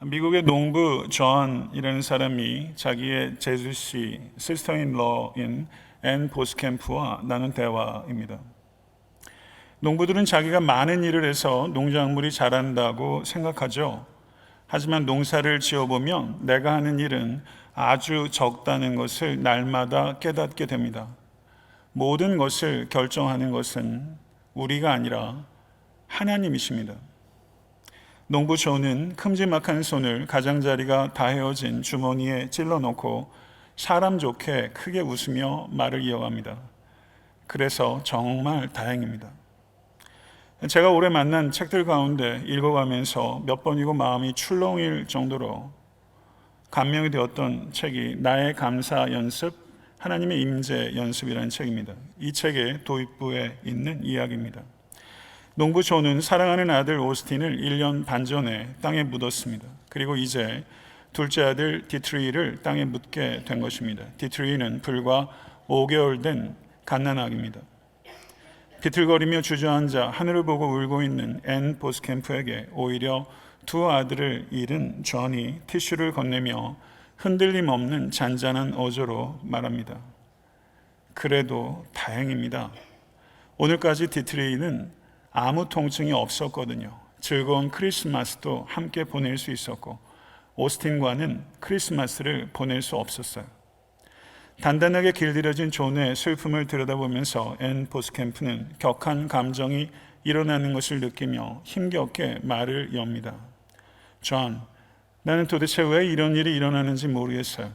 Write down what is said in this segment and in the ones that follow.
미국의 농부 존이라는 사람이 자기의 제주시 시스터인러인 앤 보스캠프와 나눈 대화입니다. 농부들은 자기가 많은 일을 해서 농작물이 자란다고 생각하죠. 하지만 농사를 지어보면 내가 하는 일은 아주 적다는 것을 날마다 깨닫게 됩니다. 모든 것을 결정하는 것은 우리가 아니라 하나님이십니다. 농부 존은 큼지막한 손을 가장자리가 다 헤어진 주머니에 찔러놓고 사람 좋게 크게 웃으며 말을 이어갑니다. 그래서 정말 다행입니다. 제가 올해 만난 책들 가운데 읽어가면서 몇 번이고 마음이 출렁일 정도로 감명이 되었던 책이 나의 감사 연습, 하나님의 임재 연습이라는 책입니다. 이 책의 도입부에 있는 이야기입니다. 농부 존은 사랑하는 아들 오스틴을 1년 반 전에 땅에 묻었습니다. 그리고 이제 둘째 아들 디트리를 땅에 묻게 된 것입니다. 디트리는 불과 5개월 된 갓난아기입니다. 비틀거리며 주저앉아 하늘을 보고 울고 있는 앤 보스캠프에게 오히려 두 아들을 잃은 존이 티슈를 건네며 흔들림 없는 잔잔한 어조로 말합니다. 그래도 다행입니다. 오늘까지 디트리는 아무 통증이 없었거든요. 즐거운 크리스마스도 함께 보낼 수 있었고 오스틴과는 크리스마스를 보낼 수 없었어요. 단단하게 길들여진 존의 슬픔을 들여다보면서 앤 보스캠프는 격한 감정이 일어나는 것을 느끼며 힘겹게 말을 엽니다. 존, 나는 도대체 왜 이런 일이 일어나는지 모르겠어요.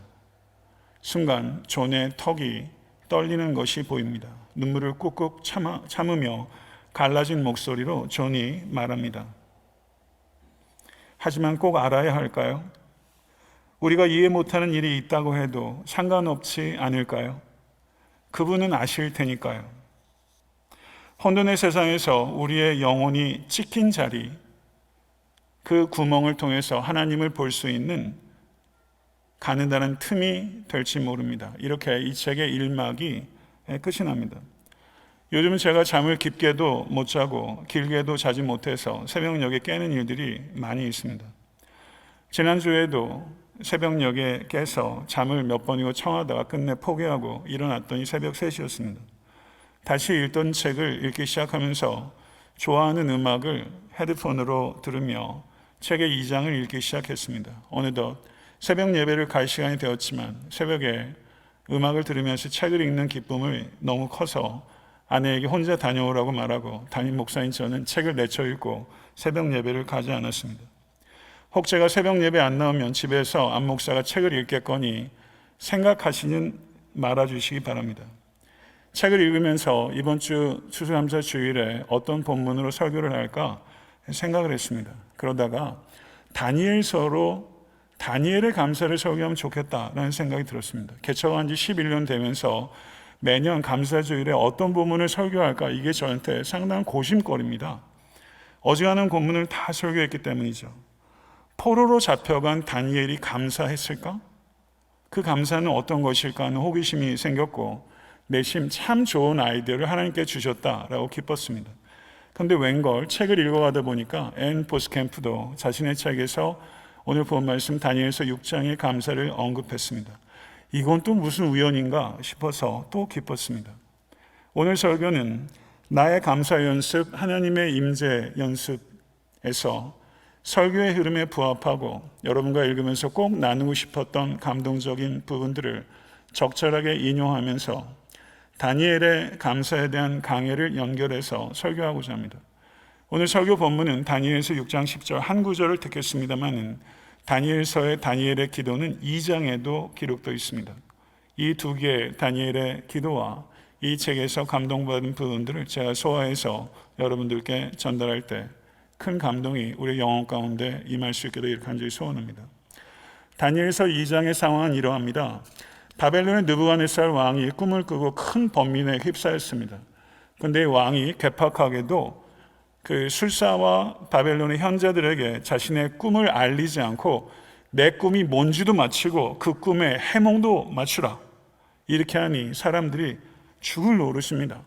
순간 존의 턱이 떨리는 것이 보입니다. 눈물을 꾹꾹 참으며 갈라진 목소리로 존이 말합니다. 하지만 꼭 알아야 할까요? 우리가 이해 못하는 일이 있다고 해도 상관없지 않을까요? 그분은 아실 테니까요. 혼돈의 세상에서 우리의 영혼이 찍힌 자리, 그 구멍을 통해서 하나님을 볼 수 있는 가느다란 틈이 될지 모릅니다. 이렇게 이 책의 1막이 끝이 납니다. 요즘은 제가 잠을 깊게도 못 자고 길게도 자지 못해서 새벽녘에 깨는 일들이 많이 있습니다. 지난주에도 새벽녘에 깨서 잠을 몇 번이고 청하다가 끝내 포기하고 일어났더니 새벽 3시였습니다. 다시 읽던 책을 읽기 시작하면서 좋아하는 음악을 헤드폰으로 들으며 책의 2장을 읽기 시작했습니다. 어느덧 새벽 예배를 갈 시간이 되었지만 새벽에 음악을 들으면서 책을 읽는 기쁨이 너무 커서 아내에게 혼자 다녀오라고 말하고 담임 목사인 저는 책을 내쳐 읽고 새벽 예배를 가지 않았습니다. 혹 제가 새벽 예배 안 나오면 집에서 안 목사가 책을 읽겠거니 생각하시는 말아주시기 바랍니다. 책을 읽으면서 이번 주 추수감사 주일에 어떤 본문으로 설교를 할까 생각을 했습니다. 그러다가 다니엘서로 다니엘의 감사를 설교하면 좋겠다라는 생각이 들었습니다. 개척한 지 11년 되면서 매년 감사주일에 어떤 본문을 설교할까 이게 저한테 상당한 고심거리입니다. 어지간한 본문을 다 설교했기 때문이죠. 포로로 잡혀간 다니엘이 감사했을까? 그 감사는 어떤 것일까 하는 호기심이 생겼고 내심 참 좋은 아이디어를 하나님께 주셨다라고 기뻤습니다. 그런데 웬걸 책을 읽어가다 보니까 앤 보스캠프도 자신의 책에서 오늘 본 말씀 다니엘서 6장의 감사를 언급했습니다. 이건 또 무슨 우연인가 싶어서 또 기뻤습니다. 오늘 설교는 나의 감사 연습, 하나님의 임재 연습에서 설교의 흐름에 부합하고 여러분과 읽으면서 꼭 나누고 싶었던 감동적인 부분들을 적절하게 인용하면서 다니엘의 감사에 대한 강해를 연결해서 설교하고자 합니다. 오늘 설교 본문은 다니엘서 6장 10절 한 구절을 듣겠습니다만 다니엘서의 다니엘의 기도는 2장에도 기록되어 있습니다. 이 두 개의 다니엘의 기도와 이 책에서 감동받은 부분들을 제가 소화해서 여러분들께 전달할 때 큰 감동이 우리 영혼 가운데 임할 수 있기를 간절히 소원합니다. 다니엘서 2장의 상황은 이러합니다. 바벨론의 느부갓네살 왕이 꿈을 꾸고 큰 번민에 휩싸였습니다. 그런데 왕이 괴팍하게도 그 술사와 바벨론의 현자들에게 자신의 꿈을 알리지 않고 내 꿈이 뭔지도 맞추고 그 꿈의 해몽도 맞추라. 이렇게 하니 사람들이 죽을 노릇입니다.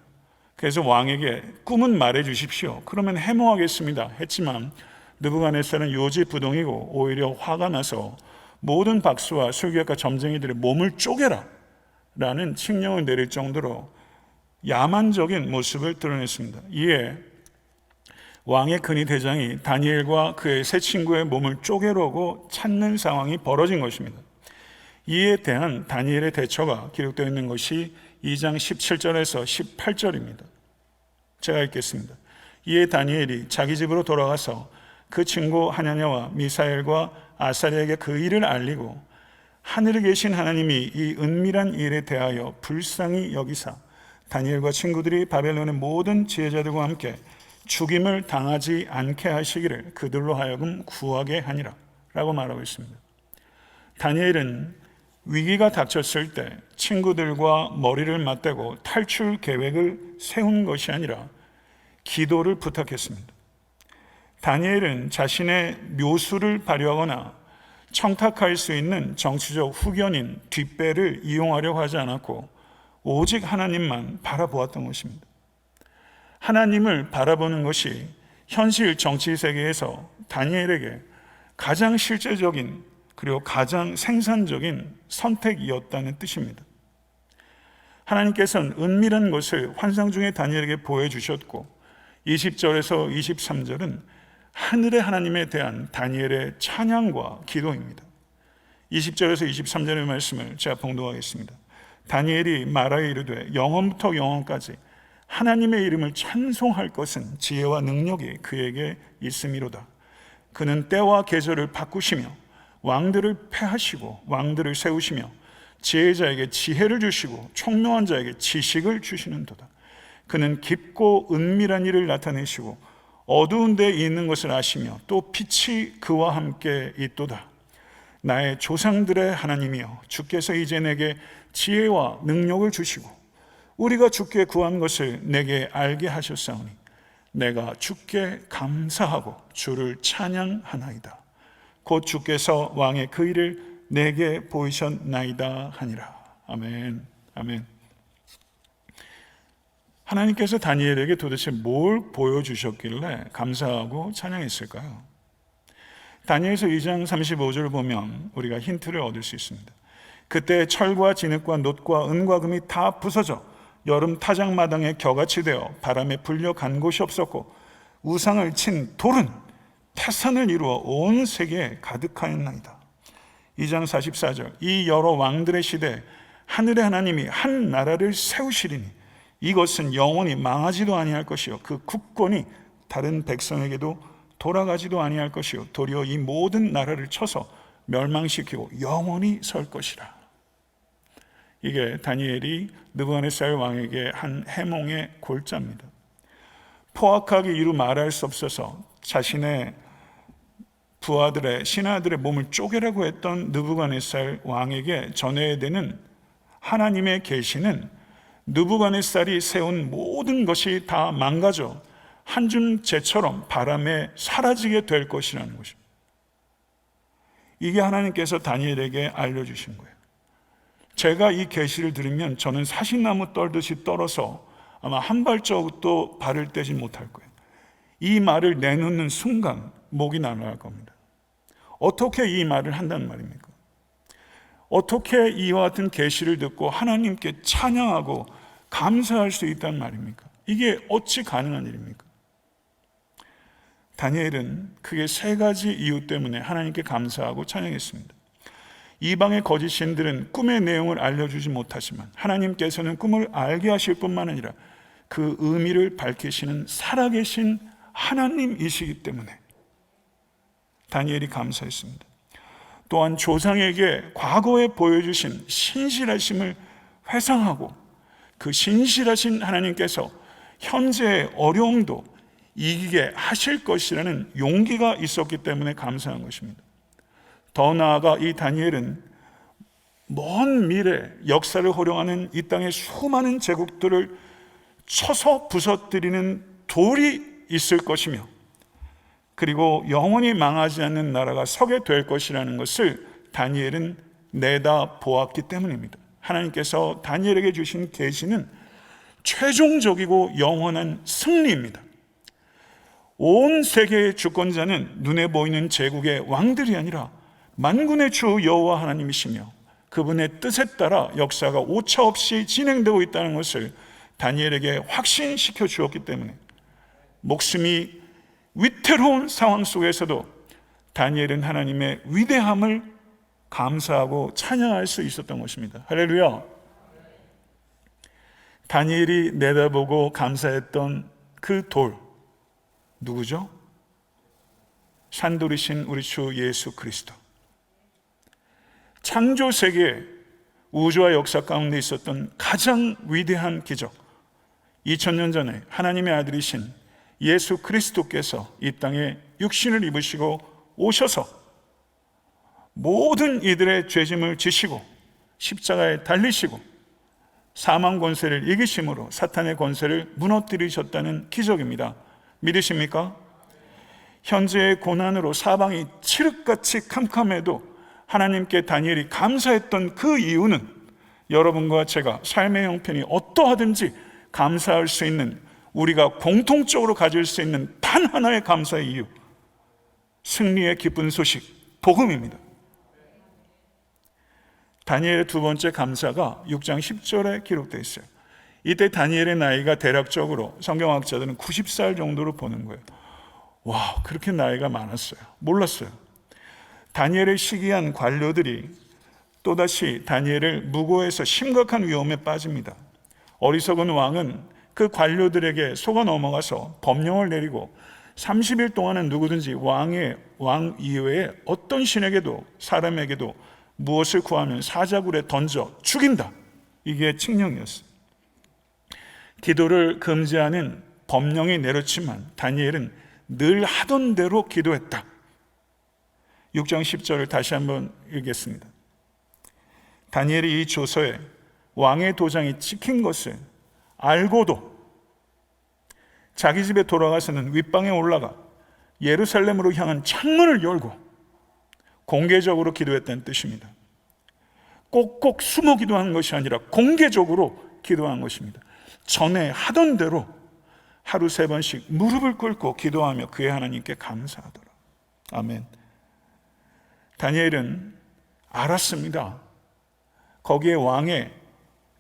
그래서 왕에게 꿈은 말해 주십시오. 그러면 해몽하겠습니다 했지만 느부갓네살은 요지부동이고 오히려 화가 나서 모든 박수와 술객과 점쟁이들의 몸을 쪼개라 라는 칙령을 내릴 정도로 야만적인 모습을 드러냈습니다. 이에 왕의 근위 대장이 다니엘과 그의 세 친구의 몸을 쪼개려고 찾는 상황이 벌어진 것입니다. 이에 대한 다니엘의 대처가 기록되어 있는 것이 2장 17절에서 18절입니다. 제가 읽겠습니다. 이에 다니엘이 자기 집으로 돌아가서 그 친구 하냐냐와 미사엘과 아사리에게 그 일을 알리고 하늘에 계신 하나님이 이 은밀한 일에 대하여 불쌍히 여기사 다니엘과 친구들이 바벨론의 모든 지혜자들과 함께 죽임을 당하지 않게 하시기를 그들로 하여금 구하게 하니라 라고 말하고 있습니다. 다니엘은 위기가 닥쳤을 때 친구들과 머리를 맞대고 탈출 계획을 세운 것이 아니라 기도를 부탁했습니다. 다니엘은 자신의 묘수를 발휘하거나 청탁할 수 있는 정치적 후견인 뒷배를 이용하려고 하지 않았고 오직 하나님만 바라보았던 것입니다. 하나님을 바라보는 것이 현실 정치 세계에서 다니엘에게 가장 실제적인 그리고 가장 생산적인 선택이었다는 뜻입니다. 하나님께서는 은밀한 것을 환상 중에 다니엘에게 보여주셨고 20절에서 23절은 하늘의 하나님에 대한 다니엘의 찬양과 기도입니다. 20절에서 23절의 말씀을 제가 봉독하겠습니다. 다니엘이 말하여 이르되 영원부터 영원까지 하나님의 이름을 찬송할 것은 지혜와 능력이 그에게 있음이로다. 그는 때와 계절을 바꾸시며 왕들을 패하시고 왕들을 세우시며 지혜자에게 지혜를 주시고 총명한 자에게 지식을 주시는도다. 그는 깊고 은밀한 일을 나타내시고 어두운 데에 있는 것을 아시며 또 빛이 그와 함께 있도다. 나의 조상들의 하나님이여 주께서 이제 내게 지혜와 능력을 주시고 우리가 주께 구한 것을 내게 알게 하셨사오니 내가 주께 감사하고 주를 찬양하나이다. 곧 주께서 왕의 그 일을 내게 보이셨나이다 하니라. 아멘. 아멘. 하나님께서 다니엘에게 도대체 뭘 보여주셨길래 감사하고 찬양했을까요? 다니엘서 2장 35절을 보면 우리가 힌트를 얻을 수 있습니다. 그때 철과 진흙과 놋과 은과 금이 다 부서져 여름 타작마당에 겨같이 되어 바람에 불려 간 곳이 없었고 우상을 친 돌은 태산을 이루어 온 세계에 가득하였나이다. 2장 44절 이 여러 왕들의 시대에 하늘의 하나님이 한 나라를 세우시리니 이것은 영원히 망하지도 아니할 것이요 그 국권이 다른 백성에게도 돌아가지도 아니할 것이요 도리어 이 모든 나라를 쳐서 멸망시키고 영원히 설 것이라. 이게 다니엘이 느부갓네살 왕에게 한 해몽의 골자입니다. 포악하게 이루 말할 수 없어서 자신의 부하들의 신하들의 몸을 쪼개라고 했던 느부갓네살 왕에게 전해야 되는 하나님의 계시는 느부갓네살이 세운 모든 것이 다 망가져 한 줌 재처럼 바람에 사라지게 될 것이라는 것입니다. 이게 하나님께서 다니엘에게 알려주신 거예요. 제가 이 계시를 들으면 저는 사신나무 떨듯이 떨어서 아마 한 발자국도 발을 떼지 못할 거예요. 이 말을 내놓는 순간 목이 날아갈 겁니다. 어떻게 이 말을 한다는 말입니까? 어떻게 이와 같은 계시를 듣고 하나님께 찬양하고 감사할 수 있다는 말입니까? 이게 어찌 가능한 일입니까? 다니엘은 크게 세 가지 이유 때문에 하나님께 감사하고 찬양했습니다. 이방의 거짓 신들은 꿈의 내용을 알려주지 못하지만 하나님께서는 꿈을 알게 하실 뿐만 아니라 그 의미를 밝히시는 살아계신 하나님이시기 때문에 다니엘이 감사했습니다. 또한 조상에게 과거에 보여주신 신실하심을 회상하고 그 신실하신 하나님께서 현재의 어려움도 이기게 하실 것이라는 용기가 있었기 때문에 감사한 것입니다. 더 나아가 이 다니엘은 먼 미래 역사를 호령하는 이 땅의 수많은 제국들을 쳐서 부서뜨리는 돌이 있을 것이며 그리고 영원히 망하지 않는 나라가 서게 될 것이라는 것을 다니엘은 내다 보았기 때문입니다. 하나님께서 다니엘에게 주신 계시는 최종적이고 영원한 승리입니다. 온 세계의 주권자는 눈에 보이는 제국의 왕들이 아니라 만군의 주 여호와 하나님이시며 그분의 뜻에 따라 역사가 오차없이 진행되고 있다는 것을 다니엘에게 확신시켜 주었기 때문에 목숨이 위태로운 상황 속에서도 다니엘은 하나님의 위대함을 감사하고 찬양할 수 있었던 것입니다. 할렐루야. 다니엘이 내다보고 감사했던 그 돌, 누구죠? 산돌이신 우리 주 예수 그리스도. 창조 세계 우주와 역사 가운데 있었던 가장 위대한 기적, 2000년 전에 하나님의 아들이신 예수 그리스도께서 이 땅에 육신을 입으시고 오셔서 모든 이들의 죄짐을 지시고 십자가에 달리시고 사망 권세를 이기심으로 사탄의 권세를 무너뜨리셨다는 기적입니다. 믿으십니까? 현재의 고난으로 사방이 칠흑같이 캄캄해도 하나님께 다니엘이 감사했던 그 이유는 여러분과 제가 삶의 형편이 어떠하든지 감사할 수 있는, 우리가 공통적으로 가질 수 있는 단 하나의 감사의 이유, 승리의 기쁜 소식, 복음입니다. 다니엘의 두 번째 감사가 6장 10절에 기록되어 있어요. 이때 다니엘의 나이가 대략적으로 성경학자들은 90살 정도로 보는 거예요. 와, 그렇게 나이가 많았어요. 몰랐어요. 다니엘을 시기한 관료들이 또다시 다니엘을 무고해서 심각한 위험에 빠집니다. 어리석은 왕은 그 관료들에게 속아 넘어가서 법령을 내리고 30일 동안은 누구든지 왕 이외에 어떤 신에게도 사람에게도 무엇을 구하면 사자굴에 던져 죽인다. 이게 칙령이었어요. 기도를 금지하는 법령이 내렸지만 다니엘은 늘 하던 대로 기도했다. 6장 10절을 다시 한번 읽겠습니다. 다니엘이 이 조서에 왕의 도장이 찍힌 것을 알고도 자기 집에 돌아가서는 윗방에 올라가 예루살렘으로 향한 창문을 열고 공개적으로 기도했다는 뜻입니다. 꼭꼭 숨어 기도한 것이 아니라 공개적으로 기도한 것입니다. 전에 하던 대로 하루 3번씩 무릎을 꿇고 기도하며 그의 하나님께 감사하더라. 아멘. 다니엘은 알았습니다. 거기에 왕의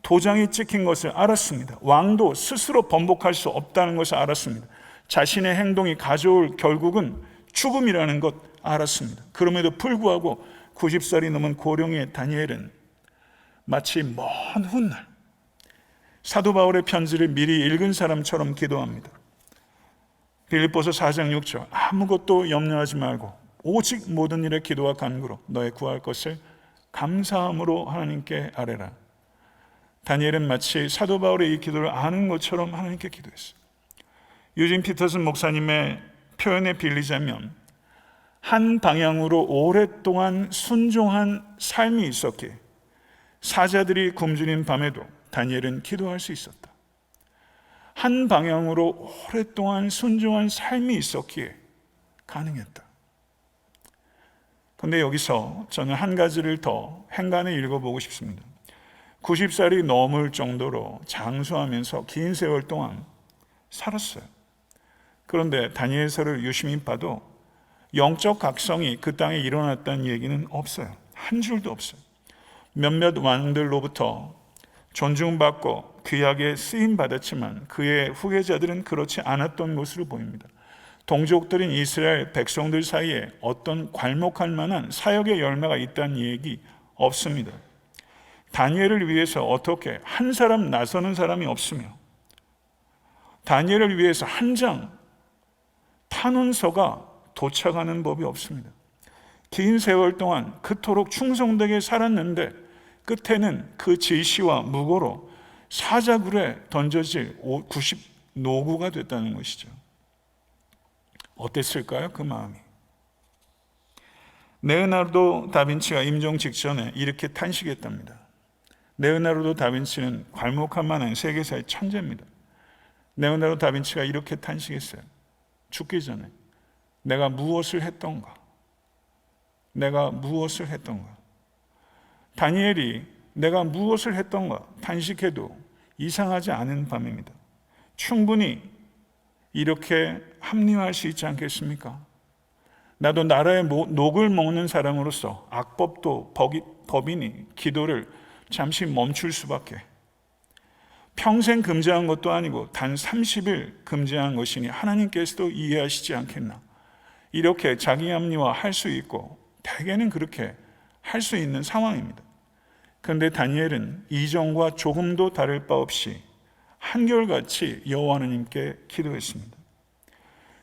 도장이 찍힌 것을 알았습니다. 왕도 스스로 번복할 수 없다는 것을 알았습니다. 자신의 행동이 가져올 결국은 죽음이라는 것 알았습니다. 그럼에도 불구하고 90살이 넘은 고령의 다니엘은 마치 먼 훗날 사도 바울의 편지를 미리 읽은 사람처럼 기도합니다. 빌립보서 4장 6절, 아무것도 염려하지 말고 오직 모든 일에 기도와 간구로 너의 구할 것을 감사함으로 하나님께 아뢰라. 다니엘은 마치 사도 바울의 이 기도를 아는 것처럼 하나님께 기도했어요. 유진 피터슨 목사님의 표현에 빌리자면 한 방향으로 오랫동안 순종한 삶이 있었기에 사자들이 굶주린 밤에도 다니엘은 기도할 수 있었다. 한 방향으로 오랫동안 순종한 삶이 있었기에 가능했다. 그런데 여기서 저는 한 가지를 더 행간에 읽어보고 싶습니다. 90살이 넘을 정도로 장수하면서 긴 세월 동안 살았어요. 그런데 다니엘서를 유심히 봐도 영적 각성이 그 땅에 일어났다는 얘기는 없어요. 한 줄도 없어요. 몇몇 왕들로부터 존중받고 귀하게 쓰임받았지만 그의 후계자들은 그렇지 않았던 것으로 보입니다. 동족들인 이스라엘 백성들 사이에 어떤 괄목할 만한 사역의 열매가 있다는 얘기 없습니다. 다니엘을 위해서 어떻게 한 사람 나서는 사람이 없으며 다니엘을 위해서 한 장 탄원서가 도착하는 법이 없습니다. 긴 세월 동안 그토록 충성되게 살았는데 끝에는 그 지시와 무고로 사자굴에 던져질 90 노구가 됐다는 것이죠. 어땠을까요? 그 마음이. 레오나르도 다빈치가 임종 직전에 이렇게 탄식했답니다. 레오나르도 다빈치는 괄목할 만한 세계사의 천재입니다. 레오나르도 다빈치가 이렇게 탄식했어요. 죽기 전에 내가 무엇을 했던가? 내가 무엇을 했던가? 다니엘이 내가 무엇을 했던가 탄식해도 이상하지 않은 밤입니다. 충분히 이렇게 합리화할 수 있지 않겠습니까? 나도 나라의 녹을 먹는 사람으로서 악법도 법이니 기도를 잠시 멈출 수밖에. 평생 금지한 것도 아니고 단 30일 금지한 것이니 하나님께서도 이해하시지 않겠나. 이렇게 자기 합리화할 수 있고 대개는 그렇게 할 수 있는 상황입니다. 그런데 다니엘은 이전과 조금도 다를 바 없이 한결같이 여호와 하나님께 기도했습니다.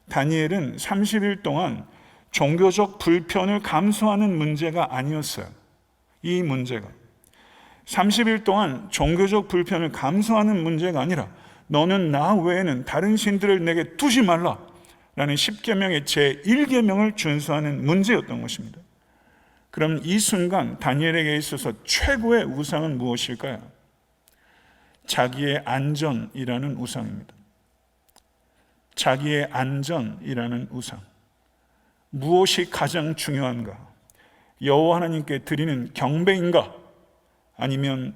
다니엘은 30일 동안 종교적 불편을 감수하는 문제가 아니었어요. 이 문제가 30일 동안 종교적 불편을 감수하는 문제가 아니라 너는 나 외에는 다른 신들을 내게 두지 말라 라는 10계명의 제1계명을 준수하는 문제였던 것입니다. 그럼 이 순간 다니엘에게 있어서 최고의 우상은 무엇일까요? 자기의 안전이라는 우상입니다. 자기의 안전이라는 우상. 무엇이 가장 중요한가? 여호와 하나님께 드리는 경배인가? 아니면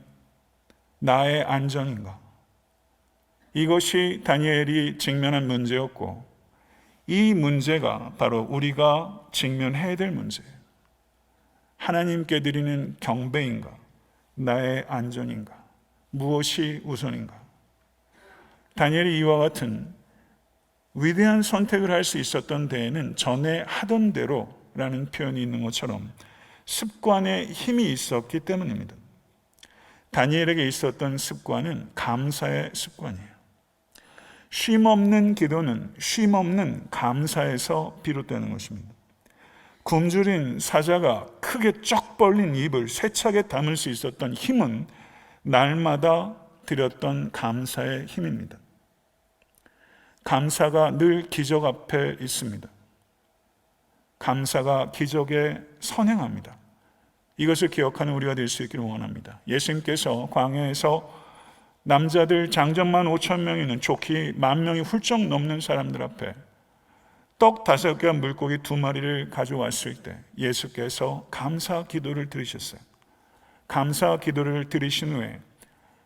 나의 안전인가? 이것이 다니엘이 직면한 문제였고, 이 문제가 바로 우리가 직면해야 될 문제예요. 하나님께 드리는 경배인가? 나의 안전인가? 무엇이 우선인가? 다니엘이 이와 같은 위대한 선택을 할 수 있었던 데에는 전에 하던 대로라는 표현이 있는 것처럼 습관의 힘이 있었기 때문입니다. 다니엘에게 있었던 습관은 감사의 습관이에요. 쉼없는 기도는 쉼없는 감사에서 비롯되는 것입니다. 굶주린 사자가 크게 쩍 벌린 입을 세차게 담을 수 있었던 힘은 날마다 드렸던 감사의 힘입니다. 감사가 늘 기적 앞에 있습니다. 감사가 기적에 선행합니다. 이것을 기억하는 우리가 될 수 있기를 원합니다. 예수님께서 광야에서 남자들 장정만 5,000명이 있는 좋기 10,000명이 훌쩍 넘는 사람들 앞에 떡 5개와 물고기 2마리를 가져왔을 때 예수께서 감사 기도를 드리셨어요. 감사 기도를 드리신 후에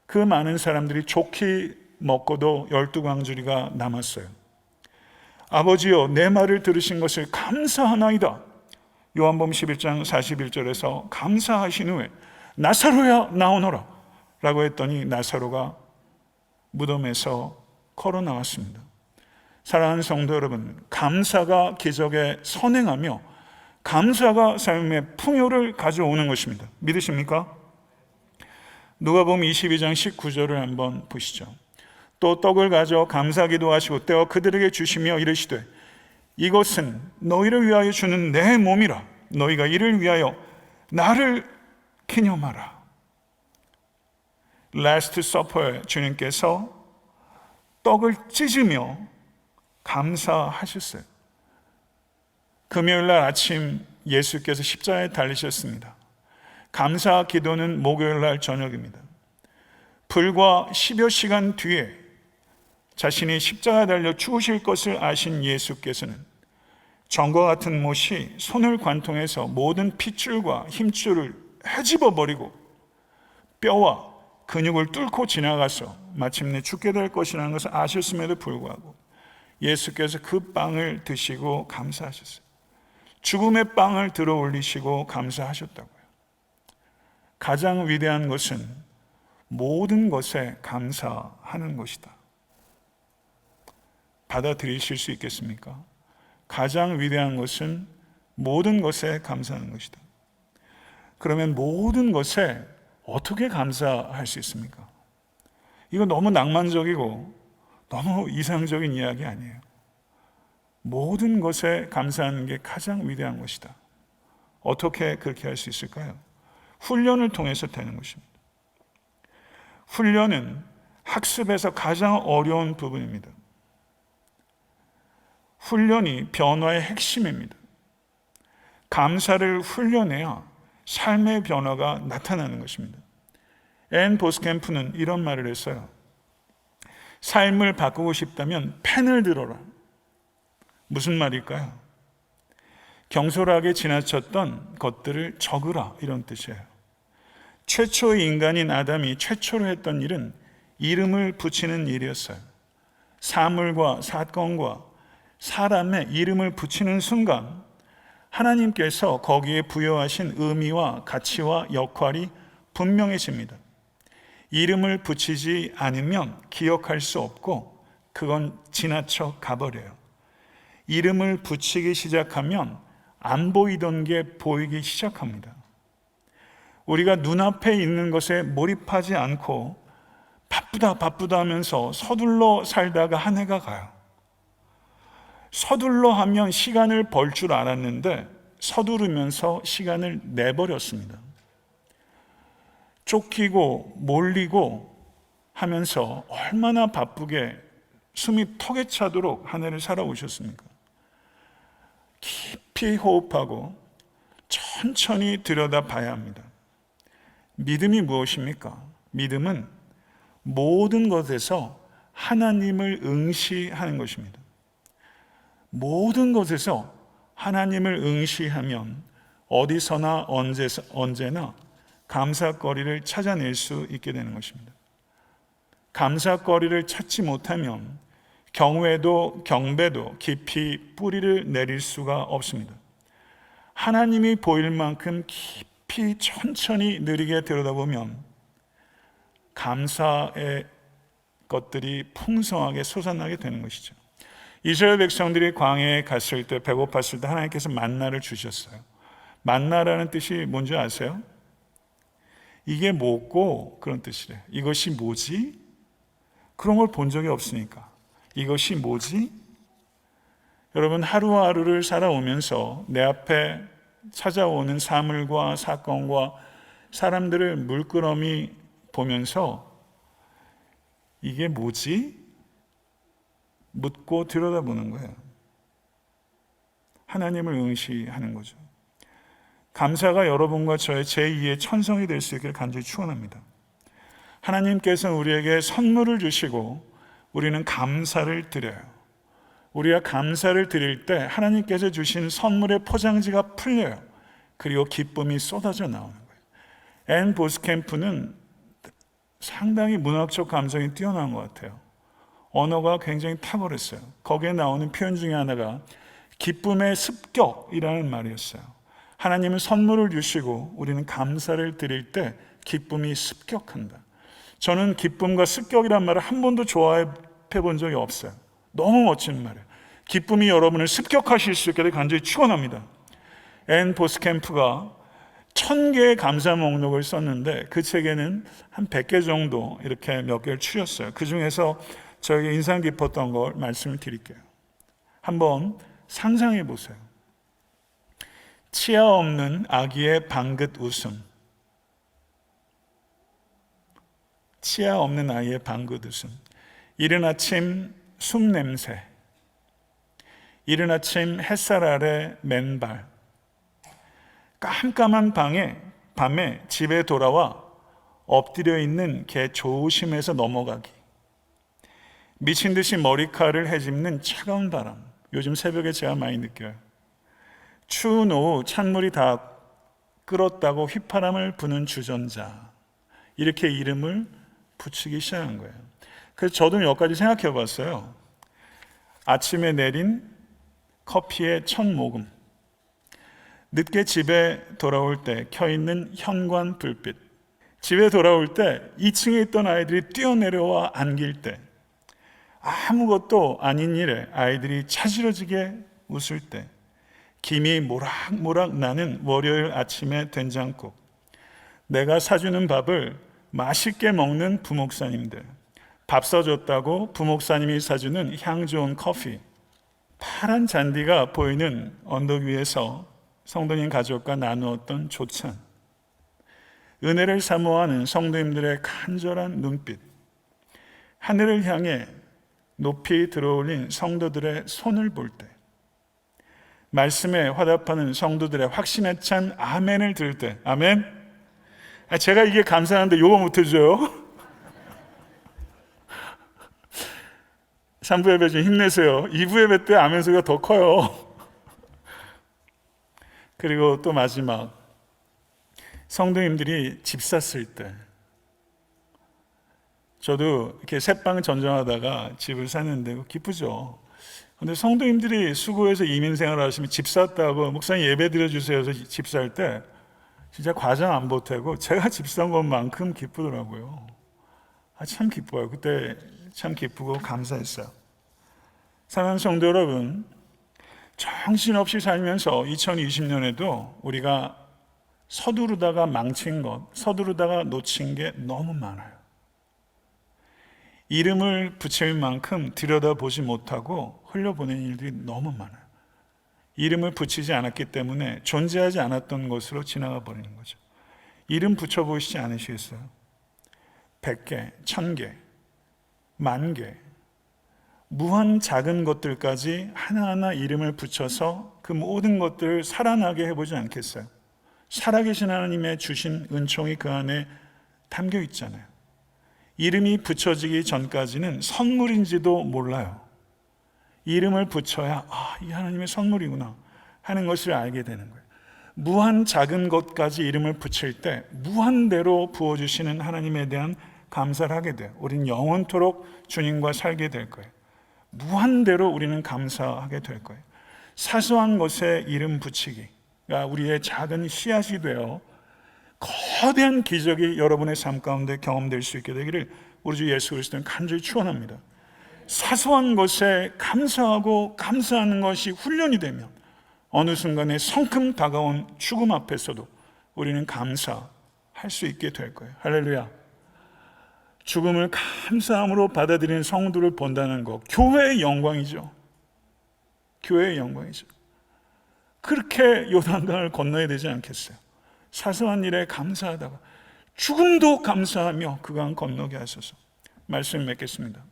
그 많은 사람들이 좋게 먹고도 12광주리가 남았어요. 아버지여, 내 말을 들으신 것을 감사하나이다. 요한복음 11장 41절에서 감사하신 후에 나사로야 나오너라 라고 했더니 나사로가 무덤에서 걸어 나왔습니다. 사랑하는 성도 여러분, 감사가 기적에 선행하며 감사가 삶의 풍요를 가져오는 것입니다. 믿으십니까? 누가복음 22장 19절을 한번 보시죠. 또 떡을 가져 감사기도 하시고 떼어 그들에게 주시며 이르시되 이것은 너희를 위하여 주는 내 몸이라. 너희가 이를 위하여 나를 기념하라. 라스트 서퍼에 주님께서 떡을 찢으며 감사하셨어요. 금요일날 아침 예수께서 십자가에 달리셨습니다. 감사 기도는 목요일날 저녁입니다. 불과 10여 시간 뒤에 자신이 십자가에 달려 죽으실 것을 아신 예수께서는 정과 같은 못이 손을 관통해서 모든 핏줄과 힘줄을 헤집어 버리고 뼈와 근육을 뚫고 지나가서 마침내 죽게 될 것이라는 것을 아셨음에도 불구하고 예수께서 그 빵을 드시고 감사하셨어요. 죽음의 빵을 들어 올리시고 감사하셨다고요. 가장 위대한 것은 모든 것에 감사하는 것이다. 받아들이실 수 있겠습니까? 가장 위대한 것은 모든 것에 감사하는 것이다. 그러면 모든 것에 어떻게 감사할 수 있습니까? 이거 너무 낭만적이고 너무 이상적인 이야기 아니에요. 모든 것에 감사하는 게 가장 위대한 것이다. 어떻게 그렇게 할 수 있을까요? 훈련을 통해서 되는 것입니다. 훈련은 학습에서 가장 어려운 부분입니다. 훈련이 변화의 핵심입니다. 감사를 훈련해야 삶의 변화가 나타나는 것입니다. 앤 보스캠프는 이런 말을 했어요. 삶을 바꾸고 싶다면 펜을 들어라. 무슨 말일까요? 경솔하게 지나쳤던 것들을 적으라, 이런 뜻이에요. 최초의 인간인 아담이 최초로 했던 일은 이름을 붙이는 일이었어요. 사물과 사건과 사람의 이름을 붙이는 순간 하나님께서 거기에 부여하신 의미와 가치와 역할이 분명해집니다. 이름을 붙이지 않으면 기억할 수 없고 그건 지나쳐 가버려요. 이름을 붙이기 시작하면 안 보이던 게 보이기 시작합니다. 우리가 눈앞에 있는 것에 몰입하지 않고 바쁘다 하면서 서둘러 살다가 한 해가 가요. 서둘러 하면 시간을 벌 줄 알았는데 서두르면서 시간을 내버렸습니다. 쫓기고 몰리고 하면서 얼마나 바쁘게 숨이 턱에 차도록 한 해를 살아오셨습니까? 깊이 호흡하고 천천히 들여다봐야 합니다. 믿음이 무엇입니까? 믿음은 모든 것에서 하나님을 응시하는 것입니다. 모든 것에서 하나님을 응시하면 어디서나 언제나 감사거리를 찾아낼 수 있게 되는 것입니다. 감사거리를 찾지 못하면 경외도 경배도 깊이 뿌리를 내릴 수가 없습니다. 하나님이 보일 만큼 깊이 천천히 느리게 들여다보면 감사의 것들이 풍성하게 솟아나게 되는 것이죠. 이스라엘 백성들이 광야에 갔을 때, 배고팠을 때 하나님께서 만나를 주셨어요. 만나라는 뜻이 뭔지 아세요? 이게 뭐고 그런 뜻이래요. 이것이 뭐지? 그런 걸 본 적이 없으니까. 이것이 뭐지? 여러분, 하루하루를 살아오면서 내 앞에 찾아오는 사물과 사건과 사람들을 물끄러미 보면서 이게 뭐지? 묻고 들여다보는 거예요. 하나님을 응시하는 거죠. 감사가 여러분과 저의 제2의 천성이 될 수 있기를 간절히 축원합니다. 하나님께서는 우리에게 선물을 주시고 우리는 감사를 드려요. 우리가 감사를 드릴 때 하나님께서 주신 선물의 포장지가 풀려요. 그리고 기쁨이 쏟아져 나오는 거예요. 앤 보스캠프는 상당히 문학적 감성이 뛰어난 것 같아요. 언어가 굉장히 탁월했어요. 거기에 나오는 표현 중에 하나가 기쁨의 습격이라는 말이었어요. 하나님은 선물을 주시고 우리는 감사를 드릴 때 기쁨이 습격한다. 저는 기쁨과 습격이란 말을 한 번도 조합해 본 적이 없어요. 너무 멋진 말이에요. 기쁨이 여러분을 습격하실 수 있게 간절히 축원합니다. 앤 보스캠프가 1000개의 감사 목록을 썼는데 그 책에는 한 100개 정도 이렇게 몇 개를 추렸어요. 그 중에서 저에게 인상 깊었던 걸 말씀을 드릴게요. 한번 상상해 보세요. 치아 없는 아기의 방긋 웃음. 치아 없는 아이의 방긋 웃음. 이른 아침 숨 냄새. 이른 아침 햇살 아래 맨발. 깜깜한 밤에 집에 돌아와 엎드려 있는 개 조심해서 넘어가기. 미친 듯이 머리카락을 헤집는 차가운 바람. 요즘 새벽에 제가 많이 느껴요. 추운 오후 찬물이 다 끓었다고 휘파람을 부는 주전자. 이렇게 이름을 붙이기 시작한 거예요. 그래서 저도 몇 가지 생각해 봤어요. 아침에 내린 커피의 첫 모금. 늦게 집에 돌아올 때 켜있는 현관 불빛. 집에 돌아올 때 2층에 있던 아이들이 뛰어내려와 안길 때, 아무것도 아닌 일에 아이들이 차지러지게 웃을 때, 김이 모락모락 나는 월요일 아침의 된장국, 내가 사주는 밥을 맛있게 먹는 부목사님들, 밥 사줬다고 부목사님이 사주는 향 좋은 커피, 파란 잔디가 보이는 언덕 위에서 성도님 가족과 나누었던 조찬, 은혜를 사모하는 성도님들의 간절한 눈빛, 하늘을 향해 높이 들어올린 성도들의 손을 볼 때, 말씀에 화답하는 성도들의 확신에 찬 아멘을 들을 때, 아멘? 제가 이게 감사한데 요거 못해줘요? 3부 예배 좀 힘내세요. 2부 예배 때 아멘 소리가 더 커요. 그리고 또 마지막, 성도님들이 집 샀을 때, 저도 이렇게 새빵 전전하다가 집을 샀는데 기쁘죠. 근데 성도님들이 수고해서 이민 생활을 하시면 집 샀다고 목사님 예배 드려주세요 해서 집 살 때 진짜 과장 안 보태고 제가 집 산 것만큼 기쁘더라고요. 참 기뻐요. 그때 참 기쁘고 감사했어요. 사랑하는 성도 여러분, 정신없이 살면서 2020년에도 우리가 서두르다가 망친 것, 서두르다가 놓친 게 너무 많아요. 이름을 붙일 만큼 들여다보지 못하고 흘려보낸 일들이 너무 많아요. 이름을 붙이지 않았기 때문에 존재하지 않았던 것으로 지나가 버리는 거죠. 이름 붙여보시지 않으시겠어요? 100개, 1000개, 10,000개, 무한 작은 것들까지 하나하나 이름을 붙여서 그 모든 것들을 살아나게 해보지 않겠어요? 살아계신 하나님의 주신 은총이 그 안에 담겨 있잖아요. 이름이 붙여지기 전까지는 선물인지도 몰라요. 이름을 붙여야 이 하나님의 선물이구나 하는 것을 알게 되는 거예요. 무한 작은 것까지 이름을 붙일 때 무한대로 부어주시는 하나님에 대한 감사를 하게 돼요. 우리는 영원토록 주님과 살게 될 거예요. 무한대로 우리는 감사하게 될 거예요. 사소한 것에 이름 붙이기가 우리의 작은 씨앗이 되어 거대한 기적이 여러분의 삶 가운데 경험될 수 있게 되기를 우리 주 예수 그리스도는 간절히 축원합니다. 사소한 것에 감사하고 감사하는 것이 훈련이 되면 어느 순간에 성큼 다가온 죽음 앞에서도 우리는 감사할 수 있게 될 거예요. 할렐루야. 죽음을 감사함으로 받아들이는 성도를 본다는 것, 교회의 영광이죠. 교회의 영광이죠. 그렇게 요단강을 건너야 되지 않겠어요? 사소한 일에 감사하다가 죽음도 감사하며 그 강 건너게 하소서. 말씀 맺겠습니다.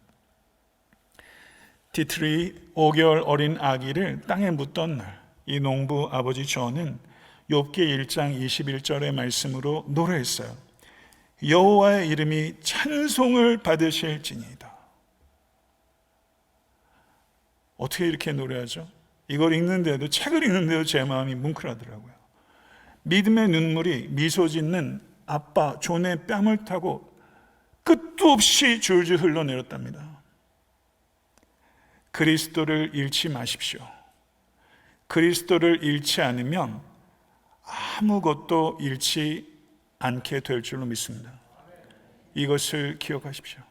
디트리 5개월 어린 아기를 땅에 묻던 날, 이 농부 아버지 존은 욥기 1장 21절의 말씀으로 노래했어요. 여호와의 이름이 찬송을 받으실지니이다. 어떻게 이렇게 노래하죠? 이걸 읽는데도, 책을 읽는데도 제 마음이 뭉클하더라고요. 믿음의 눈물이 미소 짓는 아빠 존의 뺨을 타고 끝도 없이 줄줄 흘러내렸답니다. 그리스도를 잃지 마십시오. 그리스도를 잃지 않으면 아무것도 잃지 않게 될 줄로 믿습니다. 이것을 기억하십시오.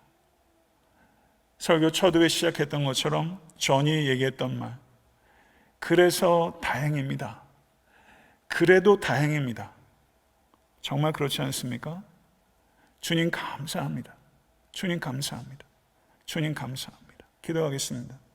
설교 초두에 시작했던 것처럼 존이 얘기했던 말, 그래서 다행입니다. 그래도 다행입니다. 정말 그렇지 않습니까? 주님 감사합니다. 주님 감사합니다. 주님 감사합니다. 기도하겠습니다.